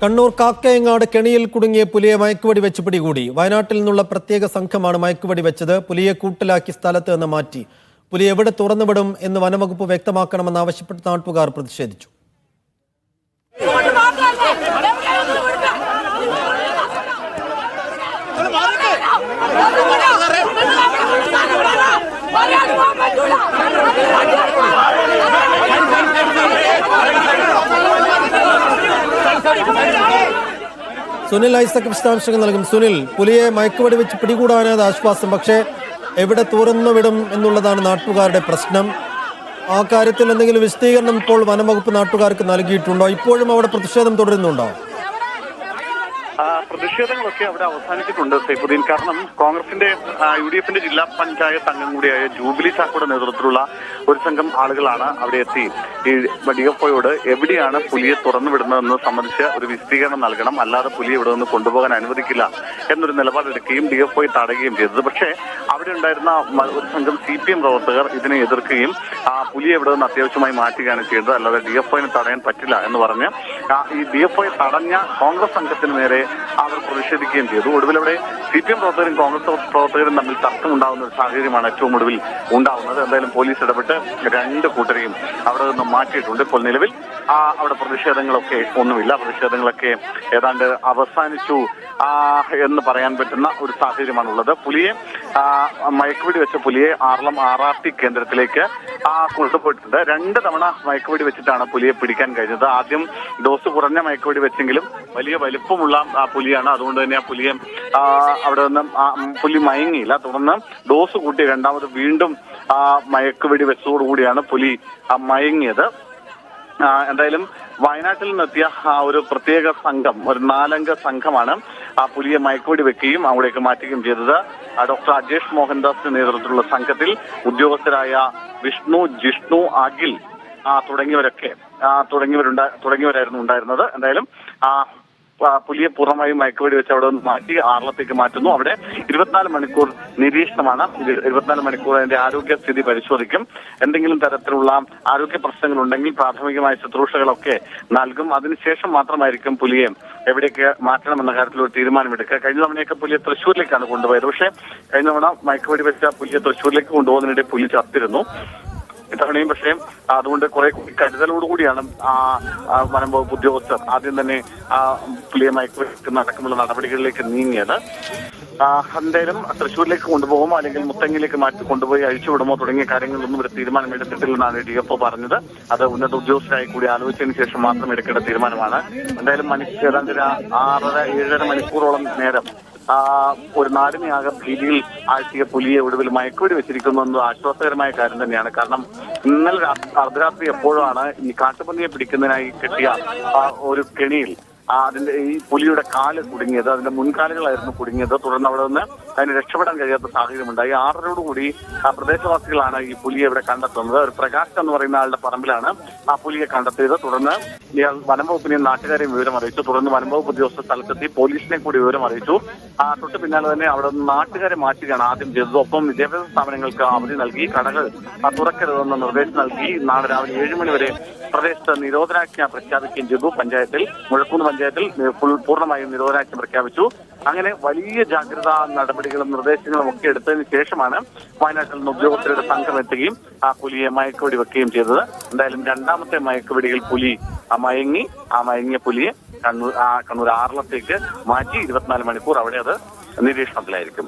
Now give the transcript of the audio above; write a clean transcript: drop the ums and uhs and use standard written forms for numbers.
കണ്ണൂർ കാക്കയങ്ങാട് കെണിയിൽ കുടുങ്ങിയ പുലിയെ മയക്കുവെടി വെച്ച് പിടികൂടി. വയനാട്ടിൽ നിന്നുള്ള പ്രത്യേക സംഘമാണ് മയക്കുവെടി വെച്ചത്. പുലിയെ കൂട്ടിലാക്കി സ്ഥലത്ത് നിന്ന് മാറ്റി. പുലി എവിടെ തുറന്നുവിടും എന്ന് വനംവകുപ്പ് വ്യക്തമാക്കണമെന്നാവശ്യപ്പെട്ട് നാട്ടുകാർ പ്രതിഷേധിച്ചു. സുനിൽ ഐസക് വിശദാംശങ്ങൾ നൽകും. സുനിൽ, പുലിയെ മയക്കുവെടി വെച്ച് പിടികൂടാനായത് ആശ്വാസം, പക്ഷേ എവിടെ തുറന്നുവിടും എന്നുള്ളതാണ് നാട്ടുകാരുടെ പ്രശ്നം. ആ കാര്യത്തിൽ എന്തെങ്കിലും വിശദീകരണം ഇപ്പോൾ വനംവകുപ്പ് നാട്ടുകാർക്ക് നൽകിയിട്ടുണ്ടോ? ഇപ്പോഴും അവിടെ പ്രതിഷേധം തുടരുന്നുണ്ടോ? പ്രതിഷേധങ്ങളൊക്കെ അവിടെ അവസാനിച്ചിട്ടുണ്ട് സൈഫുദ്ദീൻ. കാരണം കോൺഗ്രസിന്റെ UDF ജില്ലാ പഞ്ചായത്ത് അംഗം കൂടിയായ ജൂബിലി ചാക്കോയുടെ നേതൃത്വത്തിലുള്ള ഒരു സംഘം ആളുകളാണ് അവിടെ എത്തി ഈ DFOയോട് എവിടെയാണ് പുലിയെ തുറന്നുവിടുന്നതെന്ന് സംബന്ധിച്ച് ഒരു വിശദീകരണം നൽകണം, അല്ലാതെ പുലിയെ ഇവിടെ നിന്ന് കൊണ്ടുപോകാൻ അനുവദിക്കില്ല എന്നൊരു നിലപാടെടുക്കുകയും DFO തടയുകയും ചെയ്തത്. പക്ഷേ അവിടെ ഉണ്ടായിരുന്ന ഒരു സംഘം CPM പ്രവർത്തകർ ഇതിനെ എതിർക്കുകയും പുലിയെ ഇവിടെ നിന്ന് അത്യാവശ്യമായി മാറ്റുകയാണ് ചെയ്തത്, അല്ലാതെ DFOനെ തടയാൻ പറ്റില്ല എന്ന് പറഞ്ഞ് ഈ DFO തടഞ്ഞ കോൺഗ്രസ് സംഘത്തിന് നേരെ അവർ പ്രതിഷേധിക്കുകയും ചെയ്തു. ഒടുവിൽ അവിടെ CPM പ്രവർത്തകരും കോൺഗ്രസ് പ്രവർത്തകരും തമ്മിൽ തർക്കമുണ്ടാകുന്ന ഒരു സാഹചര്യമാണ് ഏറ്റവും ഒടുവിൽ ഉണ്ടാകുന്നത്. എന്തായാലും പോലീസ് ഇടപെട്ട് രണ്ട് കൂട്ടരെയും അവിടെ നിന്ന് മാറ്റിയിട്ടുണ്ട്. ഇപ്പോൾ നിലവിൽ അവിടെ പ്രതിഷേധങ്ങളൊക്കെ ഒന്നുമില്ല. പ്രതിഷേധങ്ങളൊക്കെ ഏതാണ്ട് അവസാനിച്ചു എന്ന് പറയാൻ പറ്റുന്ന ഒരു സാഹചര്യമാണുള്ളത്. പുലിയെ മയക്കുവെടി വെച്ച പുലിയെ ആർളം RRT കേന്ദ്രത്തിലേക്ക് കൊണ്ടുപോയിട്ടുണ്ട്. 2 തവണ മയക്കുവെടി വെച്ചിട്ടാണ് പുലിയെ പിടിക്കാൻ കഴിഞ്ഞത്. ആദ്യം ഡോസ് കുറഞ്ഞ മയക്കുവെടി വെച്ചെങ്കിലും വലിയ വലിപ്പമുള്ള പുലിയാണ്. അതുകൊണ്ട് തന്നെ ആ പുലിയെ അവിടെ നിന്ന് പുലി മയങ്ങിയില്ല. തുടർന്ന് ഡോസ് കൂട്ടി രണ്ടാമത് വീണ്ടും മയക്കുവെടി വെച്ചതോടുകൂടിയാണ് പുലി മയങ്ങിയത്. എന്തായാലും വയനാട്ടിൽ നിന്നെത്തിയ ഒരു പ്രത്യേക സംഘം, ഒരു 4 അംഗ സംഘമാണ് ആ പുലിയെ മയക്കുവെടി വെക്കുകയും അവിടേക്ക് മാറ്റുകയും ചെയ്തത്. ഡോക്ടർ അജേഷ് മോഹൻദാസിന്റെ നേതൃത്വത്തിലുള്ള സംഘത്തിൽ ഉദ്യോഗസ്ഥരായ വിഷ്ണു, ജിഷ്ണു, അഖിൽ തുടങ്ങിയവരായിരുന്നു ഉണ്ടായിരുന്നത്. എന്തായാലും പുലിയെ പൂർണ്ണമായും മയക്കുവെടി വെച്ച് അവിടെ നിന്ന് മാറ്റി ആർളത്തേക്ക് മാറ്റുന്നു. അവിടെ 24 മണിക്കൂർ നിരീക്ഷണമാണ്. 24 മണിക്കൂർ അതിന്റെ ആരോഗ്യസ്ഥിതി പരിശോധിക്കും. എന്തെങ്കിലും തരത്തിലുള്ള ആരോഗ്യ പ്രശ്നങ്ങൾ ഉണ്ടെങ്കിൽ പ്രാഥമികമായ ശുശ്രൂഷകളൊക്കെ നൽകും. അതിനുശേഷം മാത്രമായിരിക്കും പുലിയെ എവിടേക്ക് മാറ്റണമെന്ന കാര്യത്തിൽ ഒരു തീരുമാനമെടുക്കുക. കഴിഞ്ഞ തവണയൊക്കെ പുലിയെ തൃശ്ശൂരിലേക്കാണ് കൊണ്ടുപോയത്. പക്ഷേ കഴിഞ്ഞ തവണ മയക്കുവെടി വെച്ച പുലിയെ തൃശ്ശൂരിലേക്ക് കൊണ്ടുപോകുന്നതിനിടെ പുലി ചത്തിരുന്നു. ഇത്തവണയും പക്ഷേ അതുകൊണ്ട് കുറെ കരുതലോടുകൂടിയാണ് വനംവകുപ്പ് ഉദ്യോഗസ്ഥർ ആദ്യം തന്നെ പുലിയെ മയക്കുവെക്കുന്ന അടക്കമുള്ള നടപടികളിലേക്ക് നീങ്ങിയത്. എന്തായാലും തൃശ്ശൂരിലേക്ക് കൊണ്ടുപോകുമോ അല്ലെങ്കിൽ മുത്തങ്ങിലേക്ക് മാറ്റി കൊണ്ടുപോയി അഴിച്ചുവിടുമോ തുടങ്ങിയ കാര്യങ്ങളൊന്നും ഒരു തീരുമാനമെടുത്തിട്ടില്ലെന്നാണ് DFO പറഞ്ഞത്. അത് ഉന്നത ഉദ്യോഗസ്ഥരായി കൂടി ആലോചിച്ചതിന് ശേഷം മാത്രം എടുക്കേണ്ട തീരുമാനമാണ്. എന്തായാലും ഏതാണ്ട് 6-7.5 മണിക്കൂറോളം നേരം ഒരു നാടിനെ ആകെ ഭീതിയിൽ ആഴ്ത്തിയ പുലിയെ ഒടുവിൽ മയക്കുവെടി വെച്ചിരിക്കുന്നു എന്നത് ആശ്വാസകരമായ കാര്യം തന്നെയാണ്. കാരണം ഇന്നലെ അർദ്ധരാത്രി എപ്പോഴാണ് ഈ കാട്ടുപന്നിയെ പിടിക്കുന്നതിനായി കെട്ടിയ ഒരു കെണിയിൽ അതിന്റെ ഈ പുലിയുടെ കാല് കുടുങ്ങിയത്, അതിന്റെ മുൻകാലുകളായിരുന്നു കുടുങ്ങിയത്. തുടർന്ന് അവിടെ നിന്ന് അതിന് രക്ഷപ്പെടാൻ കഴിയാത്ത സാഹചര്യമുണ്ടായി. 6:00 പ്രദേശവാസികളാണ് ഈ പുലിയെ ഇവിടെ കണ്ടെത്തുന്നത്. ഒരു പ്രകാശ് എന്ന് പറയുന്ന ആളുടെ പറമ്പിലാണ് ആ പുലിയെ കണ്ടെത്തിയത്. തുടർന്ന് ഇയാൾ വനംവകുപ്പിനെയും നാട്ടുകാരെയും വിവരം അറിയിച്ചു. തുടർന്ന് വനംവകുപ്പ് ഉദ്യോഗസ്ഥർ സ്ഥലത്തെത്തി പോലീസിനെ കൂടി വിവരം അറിയിച്ചു. തൊട്ട് പിന്നാലെ തന്നെ അവിടെ നിന്ന് നാട്ടുകാരെ മാറ്റുകയാണ് ആദ്യം ചെയ്തത്. ഒപ്പം വിദ്യാഭ്യാസ സ്ഥാപനങ്ങൾക്ക് അവധി നൽകി, കടകൾ തുറക്കരുതെന്ന നിർദ്ദേശം നൽകി. നാളെ രാവിലെ 7 മണി വരെ പ്രദേശത്ത് നിരോധനാജ്ഞ പ്രഖ്യാപിക്കുകയും ചെയ്തു. പഞ്ചായത്തിൽ മുഴക്കുന്ന് പഞ്ചായത്തിൽ പൂർണ്ണമായും നിരോധനാജ്ഞ പ്രഖ്യാപിച്ചു. അങ്ങനെ വലിയ ജാഗ്രതാ നടപടികളും നിർദ്ദേശങ്ങളും ഒക്കെ എടുത്തതിന് ശേഷമാണ് വയനാട്ടിൽ നിന്ന് ഉദ്യോഗസ്ഥരുടെ സംഘം എത്തുകയും ആ പുലിയെ മയക്കുവെടി വെക്കുകയും ചെയ്തത്. എന്തായാലും 2ാമത്തെ മയക്കുവെടിയിൽ പുലി മയങ്ങി. ആ മയങ്ങിയ പുലിയെ കണ്ണൂർ ആർളത്തേക്ക് മാറ്റി 24 മണിക്കൂർ അവിടെ അത് നിരീക്ഷണത്തിലായിരിക്കും.